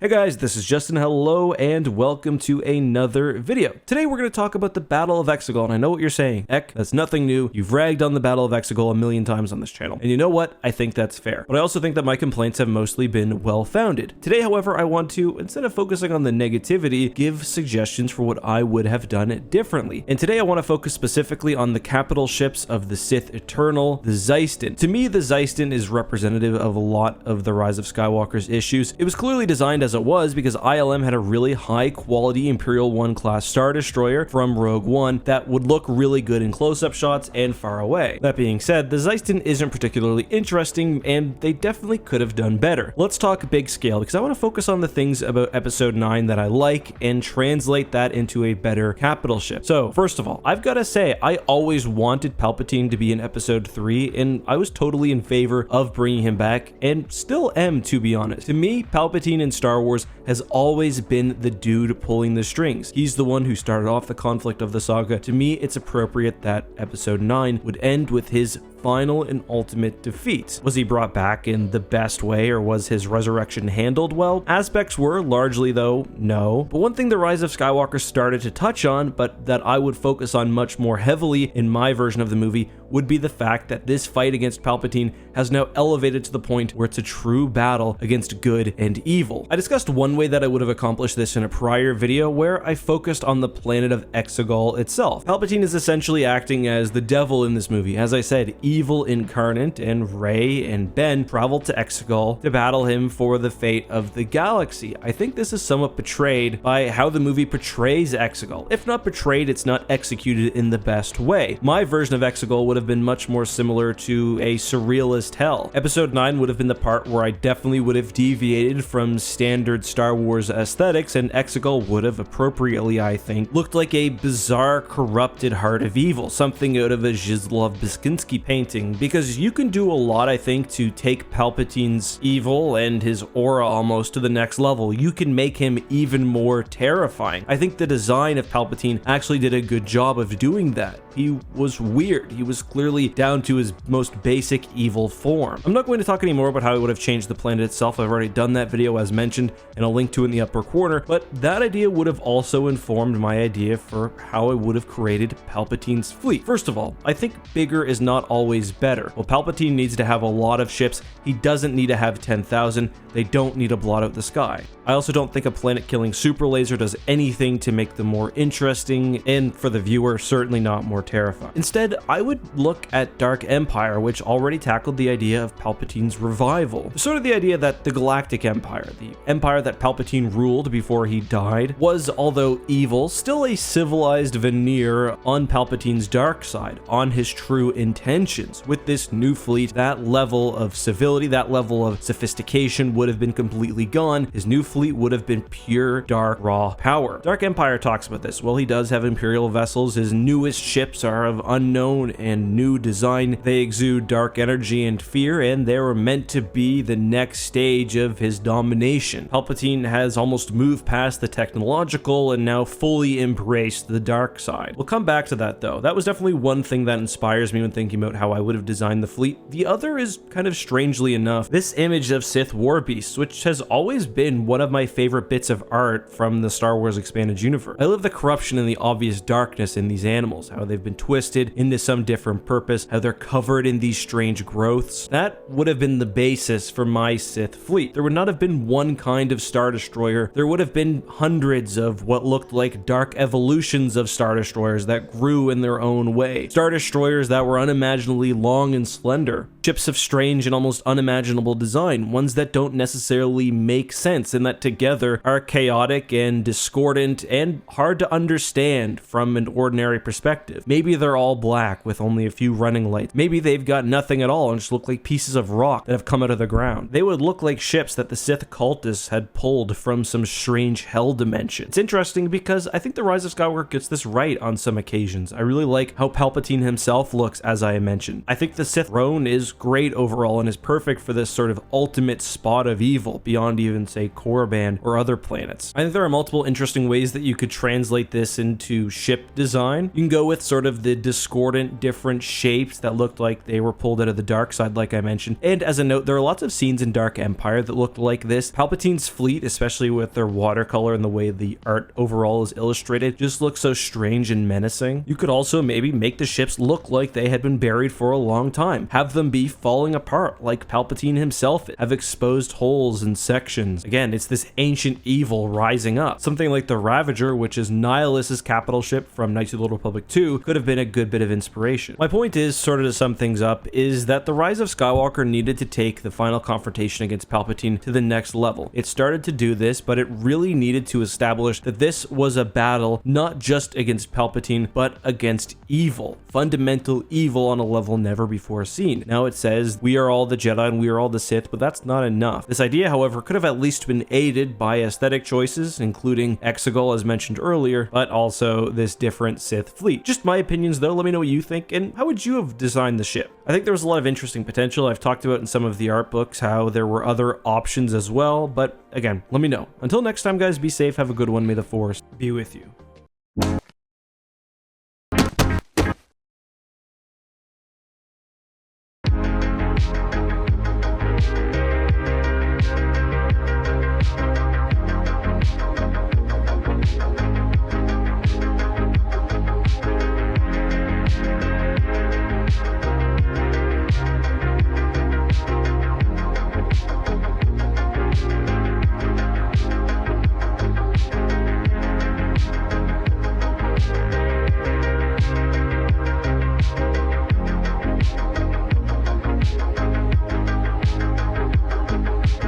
Hey guys, this is Justin. Hello and welcome to another video. Today we're going to talk about the Battle of Exegol, and I know what you're saying. Heck, that's nothing new. You've ragged on the Battle of Exegol a million times on this channel. And you know what? I think that's fair. But I also think that my complaints have mostly been well-founded. Today, however, I want to, instead of focusing on the negativity, give suggestions for what I would have done differently. And today I want to focus specifically on the capital ships of the Sith Eternal, the Zeistin. To me, the Zeistin is representative of a lot of the Rise of Skywalker's issues. It was clearly designed as it was because ILM had a really high quality Imperial 1 class Star Destroyer from Rogue One that would look really good in close-up shots and far away. That being said, the Zeistin isn't particularly interesting and they definitely could have done better. Let's talk big scale because I want to focus on the things about episode 9 that I like and translate that into a better capital ship. So first of all, I've got to say I always wanted Palpatine to be in episode 3 and I was totally in favor of bringing him back and still am, to be honest. To me, Palpatine in Star Wars has always been the dude pulling the strings. He's the one who started off the conflict of the saga. To me, it's appropriate that episode 9 would end with his final and ultimate defeat. Was he brought back in the best way, or was his resurrection handled well? Aspects were, largely though, no. But one thing the Rise of Skywalker started to touch on, but that I would focus on much more heavily in my version of the movie, would be the fact that this fight against Palpatine has now elevated to the point where it's a true battle against good and evil. I discussed one way that I would have accomplished this in a prior video where I focused on the planet of Exegol itself. Palpatine is essentially acting as the devil in this movie. As I said, evil incarnate, and Rey and Ben traveled to Exegol to battle him for the fate of the galaxy. I think this is somewhat betrayed by how the movie portrays Exegol. If not betrayed, it's not executed in the best way. My version of Exegol would have been much more similar to a surrealist hell. Episode 9 would have been the part where I definitely would have deviated from standard Star Wars aesthetics, and Exegol would have appropriately, I think, looked like a bizarre, corrupted heart of evil, something out of a Zhyslav Beskinsky painting, because you can do a lot, I think, to take Palpatine's evil and his aura almost to the next level. You can make him even more terrifying. I think the design of Palpatine actually did a good job of doing that. He was weird. He was clearly down to his most basic evil form. I'm not going to talk anymore about how it would have changed the planet itself. I've already done that video as mentioned, and I'll link to it in the upper corner, but that idea would have also informed my idea for how I would have created Palpatine's fleet. First of all, I think bigger is not always better. Well, Palpatine needs to have a lot of ships. He doesn't need to have 10,000. They don't need to blot out the sky. I also don't think a planet-killing super laser does anything to make them more interesting, and for the viewer, certainly not more terrifying. Instead, I would look at Dark Empire, which already tackled the idea of Palpatine's revival. Sort of the idea that the Galactic Empire, the empire that Palpatine ruled before he died, was, although evil, still a civilized veneer on Palpatine's dark side, on his true intentions. With this new fleet, that level of civility, that level of sophistication would have been completely gone. His new fleet would have been pure, dark, raw power. Dark Empire talks about this. Well, he does have Imperial vessels. His newest ships are of unknown and new design. They exude dark energy and fear, and they were meant to be the next stage of his domination. Palpatine has almost moved past the technological and now fully embraced the dark side. We'll come back to that though. That was definitely one thing that inspires me when thinking about how I would have designed the fleet. The other is kind of strangely enough, this image of Sith war beasts, which has always been one of my favorite bits of art from the Star Wars expanded universe. I love the corruption and the obvious darkness in these animals, how they've been twisted into some different purpose, how they're covered in these strange growths. That would have been the basis for my Sith fleet. There would not have been one kind of Star Destroyer. There would have been hundreds of what looked like dark evolutions of Star Destroyers that grew in their own way. Star Destroyers that were unimaginably long and slender. Ships of strange and almost unimaginable design, ones that don't necessarily make sense and that together are chaotic and discordant and hard to understand from an ordinary perspective. Maybe they're all black with only a few running lights. Maybe they've got nothing at all and just look like pieces of rock that have come out of the ground. They would look like ships that the Sith cultists had pulled from some strange hell dimension. It's interesting because I think the Rise of Skywalker gets this right on some occasions. I really like how Palpatine himself looks, as I mentioned. mentioned. I think the Sith throne is great overall and is perfect for this sort of ultimate spot of evil beyond even, say, Korriban or other planets. I think there are multiple interesting ways that you could translate this into ship design. You can go with sort of the discordant different shapes that looked like they were pulled out of the dark side, like I mentioned. And as a note, there are lots of scenes in Dark Empire that looked like this. Palpatine's fleet, especially with their watercolor and the way the art overall is illustrated, just looks so strange and menacing. You could also maybe make the ships look like they had been buried for a long time. Have them be falling apart like Palpatine himself, have exposed holes and sections. Again, it's this ancient evil rising up. Something like the Ravager, which is Nihilus's capital ship from Knights of the Old Republic 2, could have been a good bit of inspiration. My point is, sort of to sum things up, is that the Rise of Skywalker needed to take the final confrontation against Palpatine to the next level. It started to do this, but it really needed to establish that this was a battle not just against Palpatine, but against evil. Fundamental evil on a level never before seen. Now it says, we are all the Jedi and we are all the Sith, but that's not enough. This idea, however, could have at least been aided by aesthetic choices, including Exegol as mentioned earlier, but also this different Sith fleet. Just my opinions though, let me know what you think, and how would you have designed the ship? I think there was a lot of interesting potential. I've talked about in some of the art books how there were other options as well, but again, let me know. Until next time guys, be safe, have a good one, may the Force be with you.